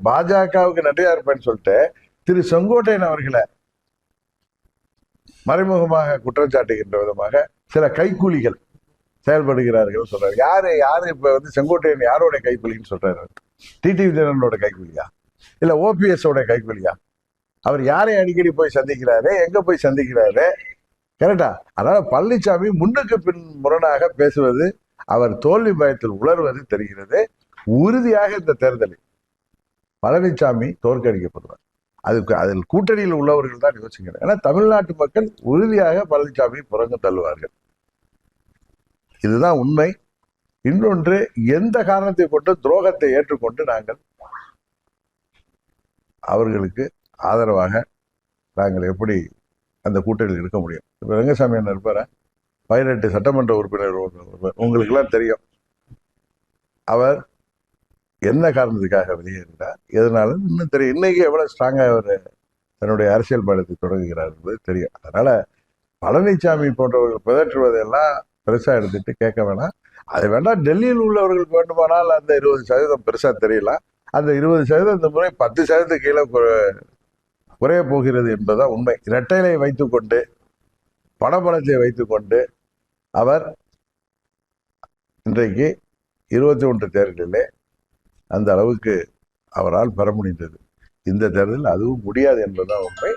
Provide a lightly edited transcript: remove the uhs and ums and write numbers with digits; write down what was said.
பாஜகவுக்கு நன்றியா இருப்பேன்னு சொல்லிட்டு திரு செங்கோட்டையன் அவர்களை மறைமுகமாக குற்றம் சாட்டுகின்ற விதமாக சில கைக்கூலிகள் செயல்படுகிறார்கள் சொல்றாரு. யாரு இப்ப செங்கோட்டையன் யாரோட கைக்கூலின்னு சொல்றாரு? டிடிவி தினகரனோட கைக்கூலியா இல்ல ஓபிஎஸ் ஓட கைக்கூலியா? அவர் யாரை அடிக்கடி போய் சந்திக்கிறாரு, எங்க போய் சந்திக்கிறாரு? கரெக்டா? அதனால பழனிசாமி முன்னுக்கு பின் முரணாக பேசுவது, அவர் தோல்வி பயத்தில் உணர்வது தெரிகிறது. உறுதியாக இந்த தேர்தலில் பழனிசாமி தோற்கடிக்கப்படுவார். அதில் கூட்டணியில் உள்ளவர்கள் தான் யோசிக்கிறார். ஏன்னா தமிழ்நாட்டு மக்கள் உறுதியாக பழனிசாமி புறங்கு தள்ளுவார்கள். இதுதான் உண்மை. இன்னொன்று, எந்த காரணத்தை கொண்டு துரோகத்தை ஏற்றுக்கொண்டு நாங்கள் அவர்களுக்கு ஆதரவாக நாங்கள் எப்படி அந்த கூட்டணியில் இருக்க முடியும்? இப்ப ரங்கசாமி என்ன இருப்பார 18 சட்டமன்ற உறுப்பினர் உங்களுக்கு எல்லாம் தெரியும். அவர் என்ன காரணத்துக்காக வெளியேறினார், எதனால இன்னும் தெரியும். இன்னைக்கு எவ்வளவு ஸ்ட்ராங்கா அவர் தன்னுடைய அரசியல் பயணத்தை தொடங்குகிறார் என்பது தெரியும். அதனால பழனிசாமி போன்றவர்கள் பிதற்றுவதெல்லாம் பெருசா எடுத்துட்டு கேட்க வேணாம். அது வேண்டாம். டெல்லியில் உள்ளவர்களுக்கு வேண்டுமானால் அந்த 20% பெருசா தெரியலாம். அந்த 20% இந்த முறை 10% கீழே குறைய போகிறது என்பதுதான் உண்மை. இரட்டைலை வைத்துக்கொண்டு பணபலத்தை வைத்துக்கொண்டு அவர் இன்றைக்கு 21 தேர்தலிலே அந்த அளவுக்கு அவரால் பெற முடிந்தது. இந்த தேர்தலில் அதுவும் முடியாது என்பதுதான் உண்மை.